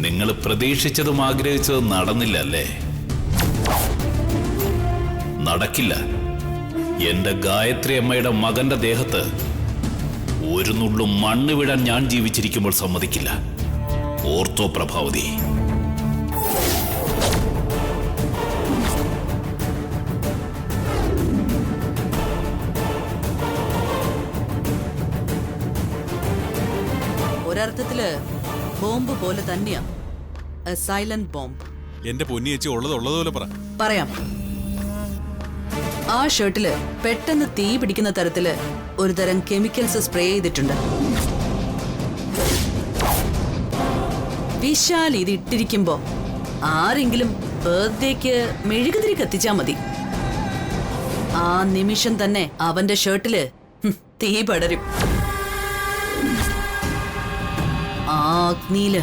നിങ്ങൾ പ്രതീക്ഷിച്ചതും ആഗ്രഹിച്ചതും നടന്നില്ല അല്ലേ? നടക്കില്ല. എന്റെ ഗായത്രി അമ്മയുടെ മകന്റെ ദേഹത്ത് ഒരു നുള്ളു മണ്ണ് വിടാൻ ഞാൻ ജീവിച്ചിരിക്കുമ്പോൾ സമ്മതിക്കില്ല. ഓർത്തോ പ്രഭാവതി. ഒരർത്ഥത്തില് ബോംബ് പോലെ തന്നെയാ. Silent bomb. എന്റെ പൊന്നിയേച്ചി ഉള്ളതുപോലെ പറയാം. ആ ഷർട്ടില് പെട്ടെന്ന് തീ പിടിക്കുന്ന തരത്തില് ഒരു തരം കെമിക്കൽസ് സ്പ്രേ ചെയ്തിട്ടുണ്ട്. വിശാൽ ഇത് ഇട്ടിരിക്കുമ്പോ ആരെങ്കിലും ബർത്ത്ഡേക്ക് മെഴുകുതിരി കത്തിച്ചാ മതി. ആ നിമിഷം തന്നെ അവന്റെ ഷർട്ടില് തീ പടരും. ആ അഗ്നിയില്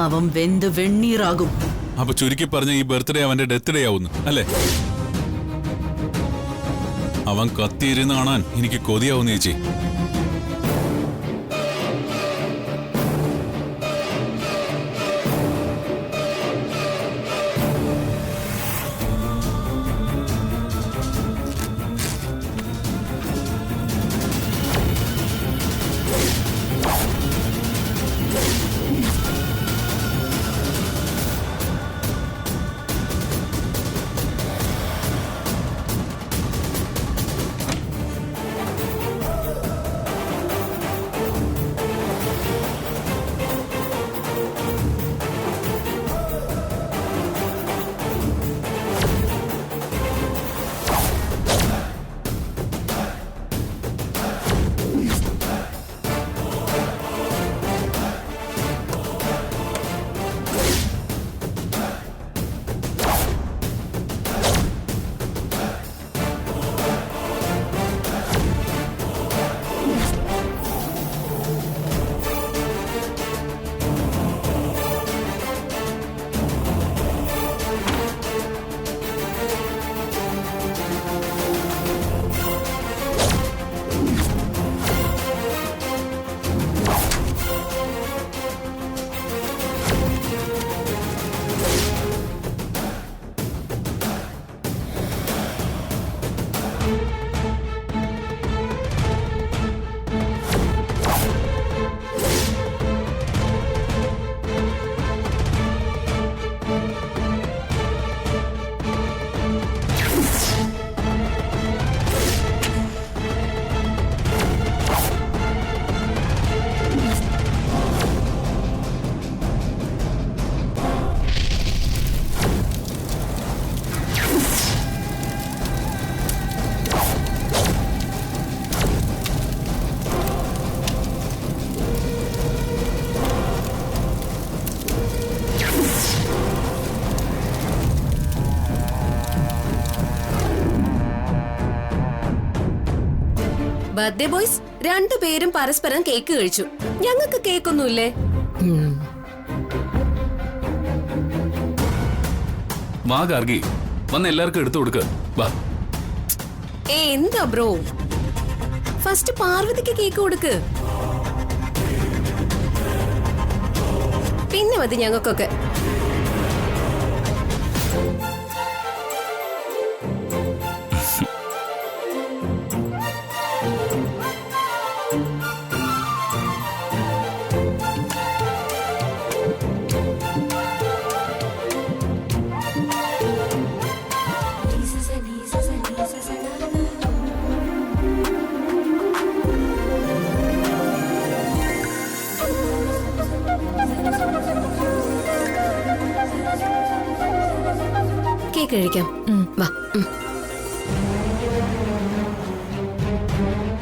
അവൻ വെന്ത് വെണ്ണീറാകും. അപ്പൊ ചുരുക്കി പറഞ്ഞ ഈ ബർത്ത്ഡേ അവന്റെ ഡെത്ത് ഡേ ആവുന്നു അല്ലേ? അവൻ കത്തിയിരുന്ന് കാണാൻ എനിക്ക് കൊതിയാവുന്നു ചേച്ചി. ബർത്ത്ഡേ ബോയ്സ് രണ്ടുപേരും പരസ്പരം കേക്ക് കഴിച്ചു. ഞങ്ങൾക്ക് കേക്കൊന്നുമില്ലേ? വാ ഗാർഗി, വന്ന് എല്ലാവർക്കും എടുത്തു കൊടുക്ക. വാ. എന്താ ബ്രോ, ഫസ്റ്റ് പാർവതിക്ക് കേക്ക് കൊടുക്ക്, പിന്നെ മതി ഞങ്ങൾക്കൊക്കെ. കേക്ക് കഴിക്കാം, വാ.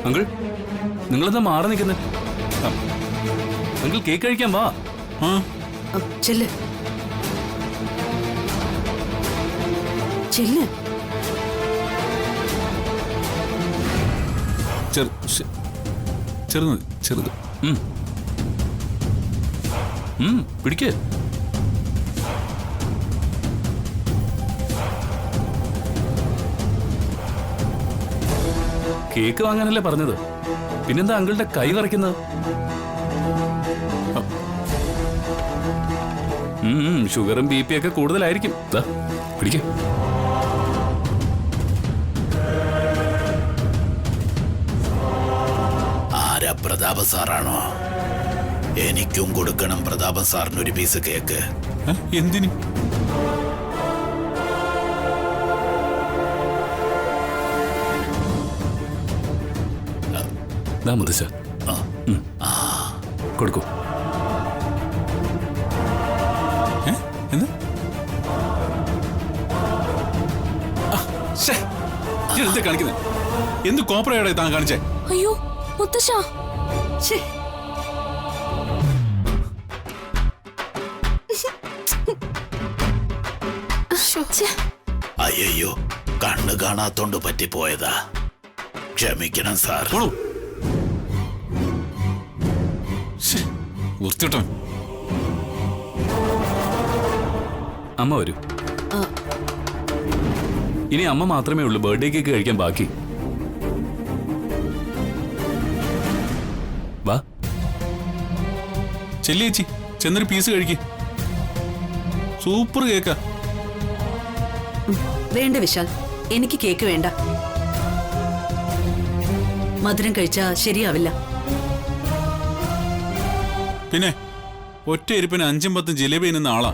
അങ്കിൾ, നിങ്ങളെന്താ മാറി നിൽക്കുന്നത്? അങ്കിൾ, കേക്ക് കഴിക്കാൻ വാ. ചെല്ല് ചെല്ല്. ചെറുത് ചെറുത് പിടിക്കേ. കേക്ക് വാങ്ങാനല്ലേ പറഞ്ഞത്, പിന്നെന്താ അങ്കിളുടെ കൈ വരയ്ക്കുന്നത്? ഷുഗറും ബി പി ഒക്കെ കൂടുതലായിരിക്കും. ദാ, പിടിക്ക്. ആരാ പ്രതാപ സാറാണോ? എനിക്കും കൊടുക്കണം പ്രതാപൻ സാറിന് ഒരു പീസ് കേക്ക്. എന്തിന്? ദാ മുത്തശ്ശ, കൊടുക്കൂ. എന്താ? എന്താ കാണിക്കുന്നത്? എന്ത് കോപ്പറയാടെ താൻ കാണിച്ചേ? അയ്യോ മുത്തശ്ശ, ഛേ, അയ്യോ, കണ്ണ് കാണാത്തോണ്ട് പറ്റിപ്പോയതാ. ക്ഷമിക്കണം സാർ. വൃത്തിട്ടവൻ. അമ്മ വരൂ. ഇനി അമ്മ മാത്രമേ ഉള്ളൂ ബർത്ത്ഡേ കേക്ക് കഴിക്കാൻ ബാക്കി. വാ ചെല്ലിയേച്ചി, ചെന്നൊരു പീസ് കഴിക്ക്. സൂപ്പർ കേക്കാ. വേണ്ട വിശാൽ, എനിക്ക് കേക്ക് വേണ്ട. മധുരം കഴിച്ചാ ശരിയാവില്ല. പിന്നെ ഒറ്റ ഇരിപ്പിന് 5ഉം 10ഉം ജിലേബി തിന്നുന്ന ആളാ.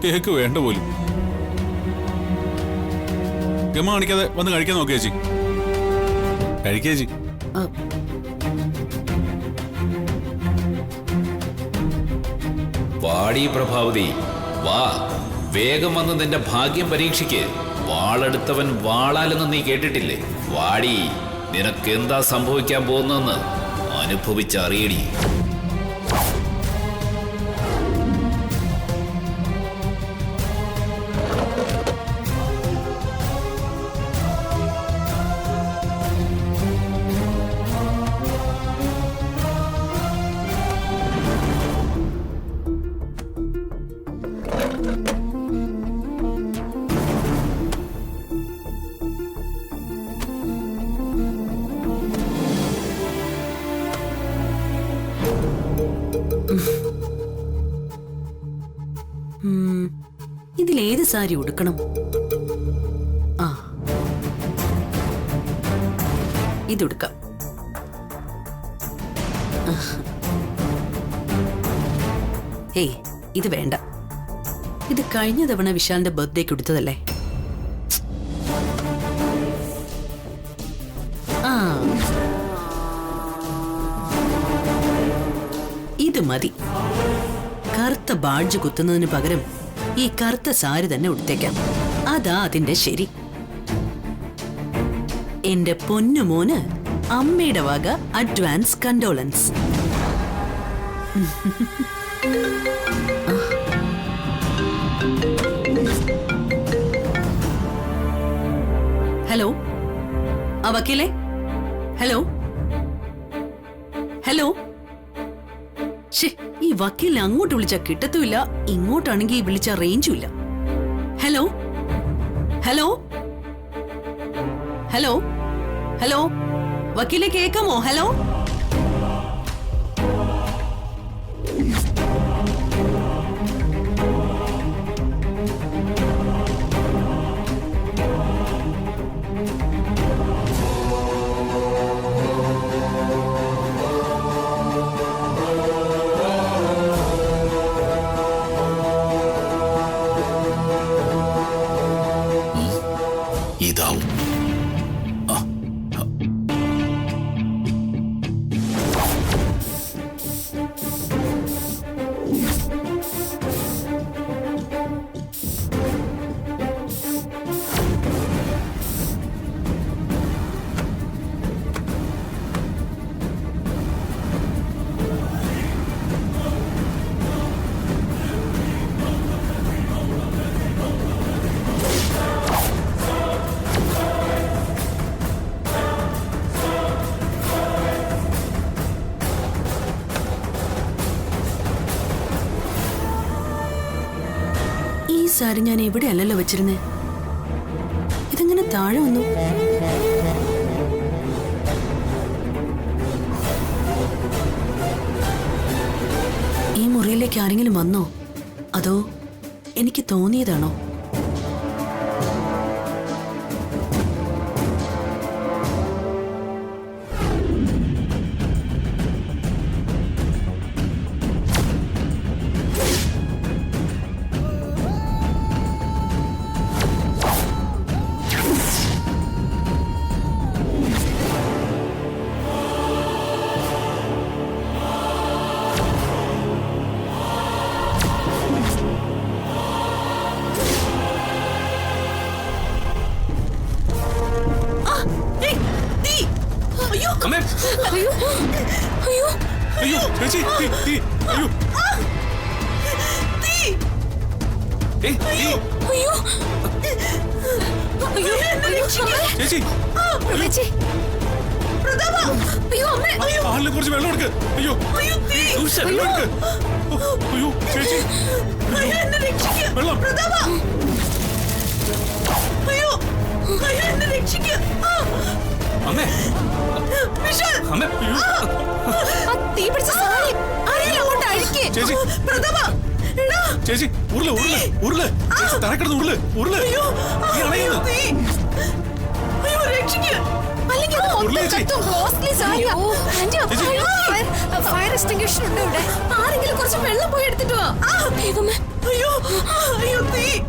കേക്ക് വേണ്ട പോലും. ഗമ കാണിക്കാതെ വന്ന് കഴിക്കാൻ നോക്കിയേച്ചി. കഴിക്കേച്ചി. വാടി പ്രഭാവതി, വാ, വേഗം വന്ന് നിന്റെ ഭാഗ്യം പരീക്ഷിക്ക്. വാളെടുത്തവൻ വാളാലെന്ന് നീ കേട്ടിട്ടില്ലേ? വാടി, നിനക്കെന്താ സംഭവിക്കാൻ പോകുന്നതെന്ന് അനുഭവിച്ചറിയടി. ഇതിലേത് സാരി ഉടുക്കണം? ആ, ഇതുടുക്കാം. ഏയ്, ഇത് വേണ്ട. ഇത് കഴിഞ്ഞ തവണ വിശാലിന്റെ ബർത്ത്ഡേക്ക് എടുത്തതല്ലേ? ആ, ഇത് മതി. കറുത്ത ബാഡ്ജ് കുത്തുന്നതിന് പകരം ഈ കറുത്ത സാരി തന്നെ ഉടുത്തേക്കാം. അതാ അതിന്റെ ശരി. എന്റെ പൊന്നുമോന് അമ്മയുടെ വക അഡ്വാൻസ് കണ്ടോളൻസ്. ഹലോ, ആ വക്കീലേ. Hello hello. ഈ വക്കീലിനെ അങ്ങോട്ട് വിളിച്ചാ കിട്ടത്തുമില്ല, ഇങ്ങോട്ടാണെങ്കിൽ വിളിച്ച റേഞ്ചും ഇല്ല. ഹലോ ഹലോ ഹലോ ഹലോ, വക്കീലെ കേൾക്കാമോ? ഹലോ. ഇതാവും. സാരി ഞാൻ എവിടെയല്ലല്ലോ വെച്ചിരുന്നേ. ഇതെങ്ങനെ താഴെ വന്നു? ഈ മുറിയിലേക്ക് ആരെങ്കിലും വന്നോ? അതോ എനിക്ക് തോന്നിയതാണോ? അമ്മേ അയ്യോ ചേച്ചി തീ, തീ, അയ്യോ ഏയ്, ഏയ്, ചേച്ചി ആളിനെ കുറച്ച് വെള്ളം എടുക്ക്. അയ്യോ വെള്ളം എടുക്ക്. അയ്യോ ചേച്ചി വെള്ളം. അമ്മേ അമ്മേ ചേച്ചി ചേച്ചി ഉരുള് ഉരുള് ഉരുള് ചേച്ചി തറക്കിടന്ന് ഉരുള് ഉരുള് നീ അണയുന്നു. ഫയർ എക്സ്റ്റിംഗ്വിഷർ ഉണ്ട് ഇവിടെ. ആരെങ്കിലും കുറച്ച് വെള്ളം പോയി എടുത്തിട്ട് വാ.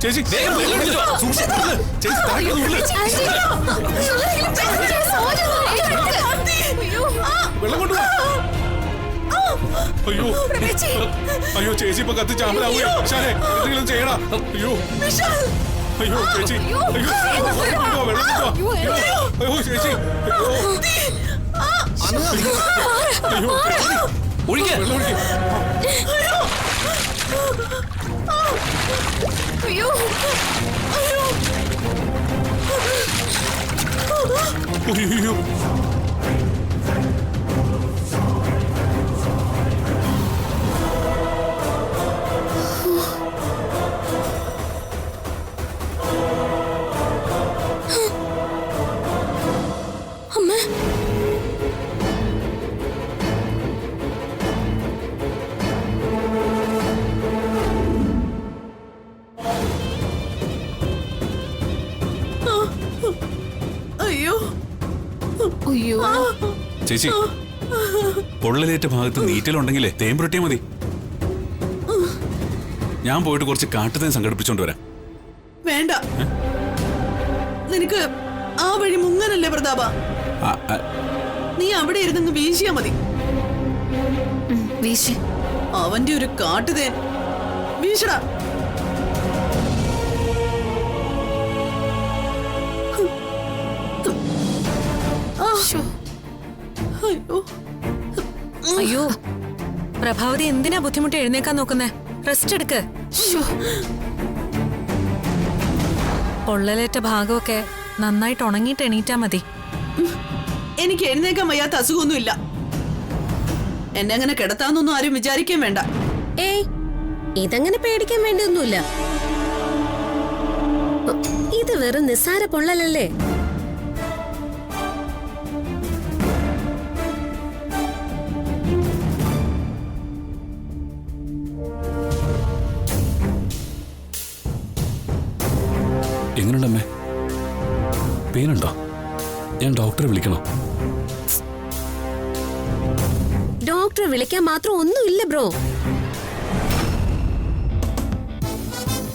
ചേച്ചി വേഗം വെള്ളം എടുത്തിട്ട് വാ. സൂക്ഷിച്ച് ഉരുള്. ചേച്ചി തറക്കിടന്ന് ഉരുള്. വെള്ളം കൊണ്ടുവാ. അയ്യോ അയ്യോ ചേച്ചി ഇപ്പൊ കത്തി ചാമ്പലാവൂയോ? ശാലേ എന്തെങ്കിലും ചെയ്യടാ. അയ്യോ അയ്യോ ചേച്ചി അയ്യോ വെള്ളം കൊണ്ടുവാ. വെള്ളം കൊണ്ടുവാ. അയ്യോ ചേച്ചി അയ്യോ ഒഴിക്ക്. വെള്ളം ഒഴിക്ക്. അയ്യോ ചേച്ചി പൊള്ളലേറ്റ ഭാഗത്ത് നീറ്റലുണ്ടെങ്കിലേ തേൻ പുരട്ടിയാ മതി. ഞാൻ പോയിട്ട് കുറച്ച് കാട്ടുതേൻ സംഘടിപ്പിച്ചോണ്ട് വരാം. വേണ്ട, നിനക്ക് ആ വഴി മുങ്ങനല്ലേ പ്രതാപ. നീ അവിടെ ഇരുന്ന് വീശിയാ മതി. അവന്റെ ഒരു കാട്ടുതേൻ വീശടാ. അയ്യോ പ്രഭാവതി, എന്തിനാ ബുദ്ധിമുട്ട് എഴുന്നേക്കാൻ നോക്കുന്നേ? റെസ്റ്റ് എടുക്ക്. പൊള്ളലേറ്റ ഭാഗമൊക്കെ നന്നായിട്ട് ഉണങ്ങിയിട്ട് എണീറ്റാ മതി. എനിക്ക് എഴുന്നേക്കാൻ വയ്യാത്ത അസുഖമൊന്നുമില്ല. എന്നെ അങ്ങനെ കിടത്താന്നൊന്നും ആരും വിചാരിക്കാൻ വേണ്ട. ഏയ്, ഇതങ്ങനെ പേടിക്കാൻ വേണ്ടിയൊന്നുമില്ല. ഇത് വെറും നിസ്സാര പൊള്ളലല്ലേ. എങ്ങനെയുണ്ടമ്മേ? പെയിനുണ്ടോ? ഞാൻ ഡോക്ടറെ വിളിക്കണോ? ഡോക്ടറെ വിളിക്കാൻ മാത്രം ഒന്നുമില്ല ബ്രോ.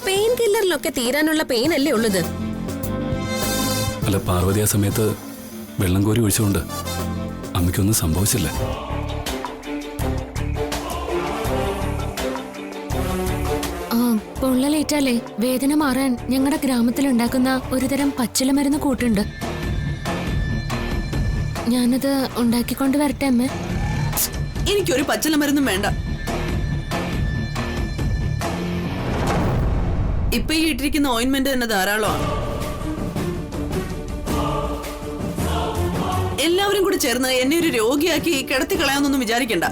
പെയിൻ കില്ലറിലൊക്കെ തീരാനുള്ള പെയിൻ അല്ലേ ഉള്ളത്. അല്ല, പാർവതി ആ സമയത്ത് വെള്ളം കോരി ഒഴിച്ചുകൊണ്ട് അമ്മയ്ക്കൊന്നും സംഭവിച്ചില്ല. പൊള്ളലേറ്റാലേ വേദന മാറാൻ ഞങ്ങളുടെ ഗ്രാമത്തിലുണ്ടാക്കുന്ന ഒരുതരം പച്ചിലമരുന്ന് കൂട്ടുണ്ട്. ഞാനത് ഉണ്ടാക്കിക്കൊണ്ട് വരട്ടെ അമ്മ? എനിക്കൊരു പച്ചിലമരുന്നും വേണ്ട. ഇപ്പൊ ഈ ഇട്ടിരിക്കുന്ന ഓയിന്റ്മെന്റ് തന്നെ ധാരാളമാണ്. എല്ലാവരും കൂടി ചേർന്ന് എന്നെ ഒരു രോഗിയാക്കി കിടത്തി കളയാന്നൊന്നും വിചാരിക്കണ്ട.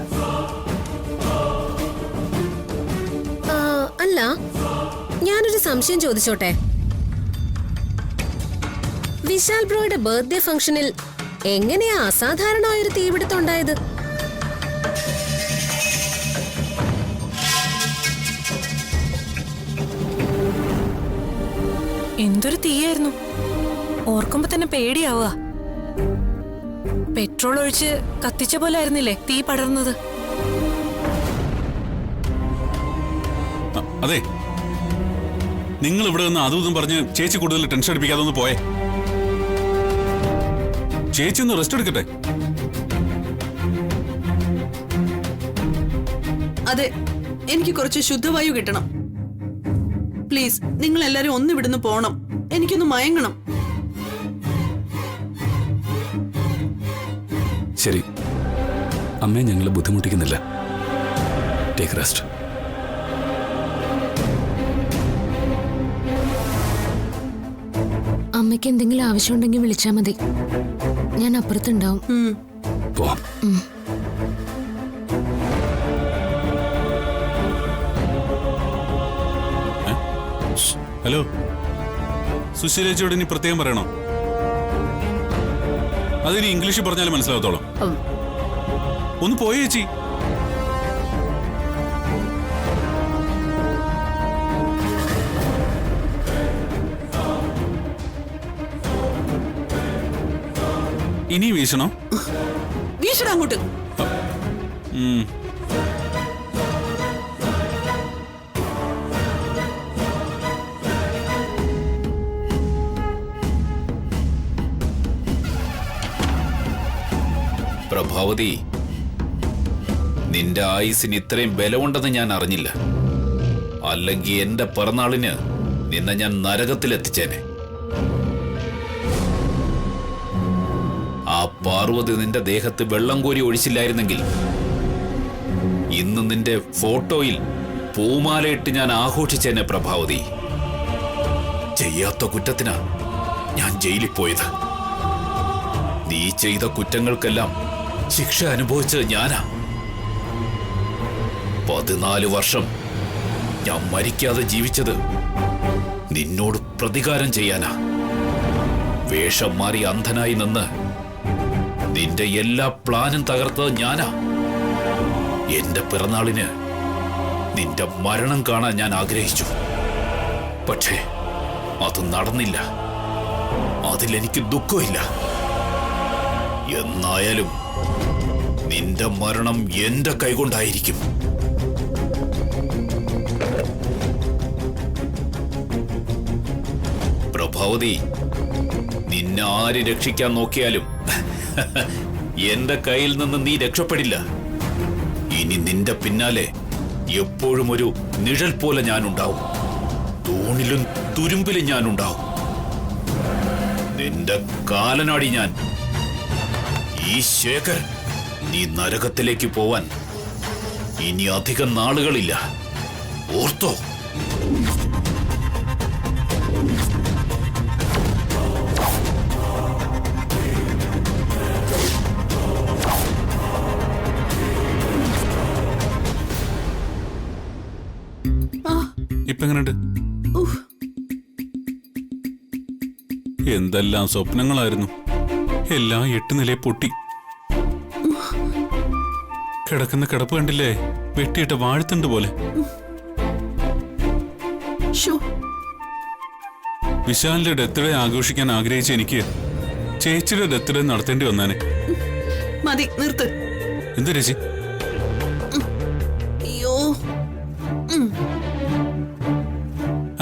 അല്ല, ഞാനൊരു സംശയം ചോദിച്ചോട്ടെ. വിശാൽ ബ്രോയുടെ ബർത്ത്ഡേ ഫംഗ്ഷനിൽ എങ്ങനെയാ അസാധാരണമായൊരു തീപിടുത്തം ഉണ്ടായത്? എന്തൊരു തീയായിരുന്നു. ഓർക്കുമ്പോ തന്നെ പേടിയാവുക. പെട്രോൾ ഒഴിച്ച് കത്തിച്ച പോലെ ആയിരുന്നില്ലേ തീ പടർന്നത്. അതെ, നിങ്ങൾ ഇവിടെ നിന്ന് അതും ഇതും പറഞ്ഞ് ചേച്ചി കൂടുതൽ ടെൻഷൻ അടിപ്പിക്കാതെ ഒന്ന് പോയേ. ചേച്ചി ഒന്ന് റെസ്റ്റ് എടുക്കട്ടെ. അതെ, എനിക്ക് കുറച്ച് ശുദ്ധവായു കിട്ടണം. പ്ലീസ്, നിങ്ങൾ എല്ലാരും ഒന്ന് ഇവിടുന്ന് പോണം. എനിക്കൊന്ന് മയങ്ങണം. ശരി, അമ്മയെ ഞങ്ങൾ ബുദ്ധിമുട്ടിക്കുന്നില്ല. Take rest. അമ്മയ്ക്ക് എന്തെങ്കിലും ആവശ്യമുണ്ടെങ്കിൽ വിളിച്ചാൽ മതി, ഞാൻ അപ്പുറത്തുണ്ടാവും. പോവാം. ഹലോ, സുശീലേച്ചിയോട് ഇനി പ്രത്യേകം പറയണോ? അതിനി ഇംഗ്ലീഷിൽ പറഞ്ഞാലും മനസ്സിലാകത്തോളൂ. ഒന്ന് പോയേ ചേച്ചി. ഇനി വീശണോ? വീശടാ അങ്ങോട്ട്. പ്രഭാവതി, നിന്റെ ആയുസിന് ഇത്രയും ബലമുണ്ടെന്ന് ഞാൻ അറിഞ്ഞില്ല. അല്ലെങ്കിൽ എന്റെ പിറന്നാളിന് നിന്നെ ഞാൻ നരകത്തിലെത്തിച്ചേനെ. ആ പാർവതി നിന്റെ ദേഹത്ത് വെള്ളം കോരി ഒഴിച്ചില്ലായിരുന്നെങ്കിൽ ഇന്ന് നിന്റെ ഫോട്ടോയിൽ പൂമാലയിട്ട് ഞാൻ ആഘോഷിച്ചേനെ. പ്രഭാവതി, ചെയ്യാത്ത കുറ്റത്തിനാ ഞാൻ ജയിലിൽ പോയത്. നീ ചെയ്ത കുറ്റങ്ങൾക്കെല്ലാം ശിക്ഷ അനുഭവിച്ചത് ഞാനാ. 14 വർഷം ഞാൻ മരിക്കാതെ ജീവിച്ചത് നിന്നോട് പ്രതികാരം ചെയ്യാനാ. വേഷം മാറി അന്ധനായി നിന്ന് നിന്റെ എല്ലാ പ്ലാനും തകർത്തത് ഞാനാ. എന്റെ പിറന്നാളിന് നിന്റെ മരണം കാണാൻ ഞാൻ ആഗ്രഹിച്ചു. പക്ഷേ അത് നടന്നില്ല. അതിലെനിക്ക് ദുഃഖമില്ല. എന്നായാലും നിന്റെ മരണം എന്റെ കൈകൊണ്ടായിരിക്കും. പ്രഭാവതി, നിന്നെ ആര് രക്ഷിക്കാൻ നോക്കിയാലും എന്റെ കയ്യിൽ നിന്ന് നീ രക്ഷപ്പെടില്ല. ഇനി നിന്റെ പിന്നാലെ എപ്പോഴും ഒരു നിഴൽ പോലെ ഞാനുണ്ടാവും. തൂണിലും തുരുമ്പിലും ഞാനുണ്ടാവും. നിന്റെ കാലനാടി ഞാൻ. ഈ ശേഖർ, നീ നരകത്തിലേക്ക് പോവാൻ ഇനി അധികം നാളുകളില്ല. ഓർത്തോ? ഇപ്പൊ എങ്ങനെയുണ്ട്? എന്തെല്ലാം സ്വപ്നങ്ങളായിരുന്നു. എല്ലാം 8 നിലയെ പൊട്ടി. കിടക്കുന്ന കിടപ്പ് കണ്ടില്ലേ? വെട്ടിയിട്ട വാഴത്തുണ്ട് പോലെ. വിശാലിന്റെ ഡെത്ത് ആഘോഷിക്കാൻ ആഗ്രഹിച്ച എനിക്ക് ചേച്ചിയുടെ ഡെത്ത് നടത്തേണ്ടി വന്നാനെ. മതി, നിർത്ത്. എന്ത് ചേച്ചി? അയ്യോ,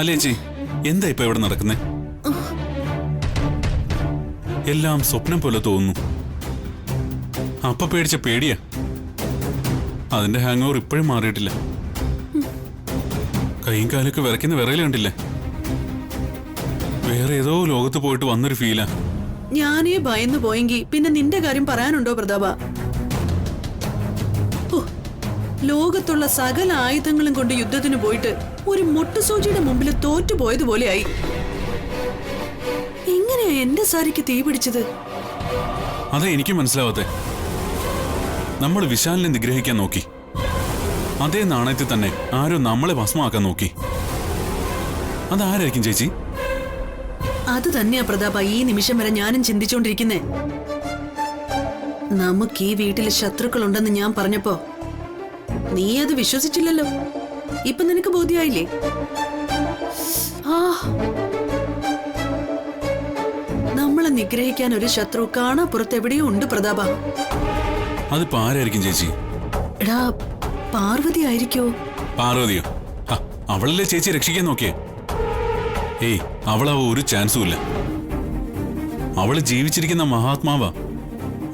അല്ലേ ചേച്ചി, എന്താ ഇപ്പൊ ഇവിടെ നടക്കുന്നേ? എല്ലാം സ്വപ്നം പോലെ തോന്നുന്നു. അപ്പ പേടിച്ച പേടിയാ. അതിന്റെ ഹാങ് ഓവർ ഇപ്പോഴും മാറിയിട്ടില്ല. കൈയും കാലൊക്കെ വിറയ്ക്കുന്ന വിറയില് കണ്ടില്ലേ? വേറെ ഏതോ ലോകത്ത് പോയിട്ട് വന്നൊരു ഫീലാ. ഞാനേ ഭയന്നു പോയെങ്കിൽ പിന്നെ നിന്റെ കാര്യം പറയാനുണ്ടോ പ്രതാപ? ലോകത്തുള്ള സകല ആയുധങ്ങളും കൊണ്ട് യുദ്ധത്തിന് പോയിട്ട് ഒരു മുട്ടുസൂചിയുടെ മുമ്പിൽ തോറ്റുപോയതുപോലെയായി. എങ്ങനെയാ എന്റെ സാരിക്ക് തീ പിടിച്ചത്? അതെ എനിക്ക് മനസ്സിലാവാത്തെ. നമ്മൾ വിശാലിനെ നിഗ്രഹിക്കാൻ നോക്കി. അതേ നാണയത്തിൽ തന്നെ ആരോ നമ്മളെ ഭസ്മമാക്കാൻ നോക്കി. അതാരായിരിക്കും ചേച്ചി? അത് തന്നെയാ പ്രതാപ ഈ നിമിഷം വരെ ഞാനും ചിന്തിച്ചോണ്ടിരിക്കുന്നേ. നമുക്ക് ഈ വീട്ടിൽ ശത്രുക്കളുണ്ടെന്ന് ഞാൻ പറഞ്ഞപ്പോ നീ അത് വിശ്വസിച്ചില്ലല്ലോ. ഇപ്പൊ നിനക്ക് ബോധ്യമായില്ലേ? ആ നിഗ്രഹിക്കാൻ ഒരു ശത്രു കാണാപ്പുറത്ത് എവിടെയോ ഉണ്ട് പ്രതാപ. അതിപ്പോ ആരായിരിക്കും ചേച്ചി? എടാ, പാർവതി ആയിരിക്കോ? പാർവതിയോ? അവളല്ലേ ചേച്ചി രക്ഷിക്കാൻ നോക്കിയേ? ഏയ്, അവളാവ ഒരു ചാൻസും ഇല്ല. അവള് ജീവിച്ചിരിക്കുന്ന മഹാത്മാവാ.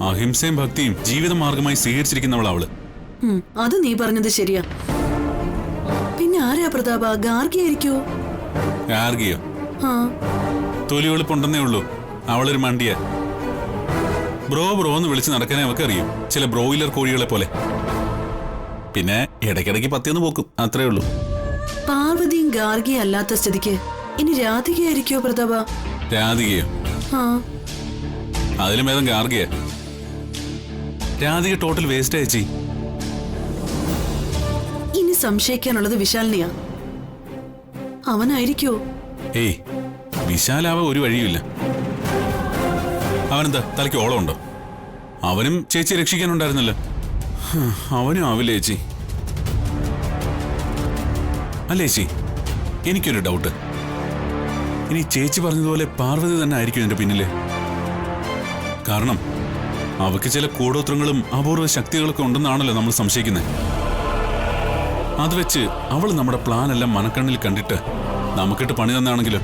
അഹിംസയും ഭക്തിയും ജീവിത മാർഗമായി സ്വീകരിച്ചിരിക്കുന്നവൾ അവള്. അത് നീ പറഞ്ഞത് ശരിയാ. പിന്നെ ആരാ പ്രതാപ? ഗാർഗി ആയിരിക്കോ? ഗാർഗിയോ? ആ, തൊലി വെളുപ്പുണ്ടെന്നേ ഉള്ളൂ. അവളൊരു മണ്ടിയ. ബ്രോ ബ്രോ എന്ന് വിളിച്ച് നടക്കാനേ അവക്കറിയും. ചില ബ്രോയിലർ കോഴികളെ പോലെ. പിന്നെ ഇടയ്ക്കിടയ്ക്ക് പത്തിയൊന്ന് പോക്കും, അത്രേ ഉള്ളൂ. പാർവതിയും ഗാർഗിയും അല്ലാത്ത സ്ഥിതിക്ക് ഇനി രാധികയായിരിക്കോ പ്രതാപ? രാധികയോ? ആ, അതിലും ഭേദം ഗാർഗിയ. രാധിക ടോട്ടൽ വേസ്റ്റ് അയച്ചി. ഇനി സംശയിക്കാനുള്ളത് വിശാലിനിയാ. അവനായിരിക്കോ? ഏയ്, വിശാലാവ ഒരു വഴിയുമില്ല. അവനെന്താ തലയ്ക്ക് ഓളമുണ്ടോ? അവനും ചേച്ചി രക്ഷിക്കാനുണ്ടായിരുന്നല്ലോ. അവനും ആവില്ല ചേച്ചി. അല്ലേ ചേച്ചി, എനിക്കൊരു ഡൗട്ട്. ഇനി ചേച്ചി പറഞ്ഞതുപോലെ പാർവതി തന്നെ ആയിരിക്കും എന്റെ പിന്നില്. കാരണം അവക്ക് ചില കൂടോത്രങ്ങളും അപൂർവ ശക്തികളൊക്കെ ഉണ്ടെന്നാണല്ലോ നമ്മൾ സംശയിക്കുന്നത്. അത് വെച്ച് അവൾ നമ്മുടെ പ്ലാൻ എല്ലാം മനക്കണ്ണിൽ കണ്ടിട്ട് നമുക്കിട്ട് പണി തന്നാണെങ്കിലോ?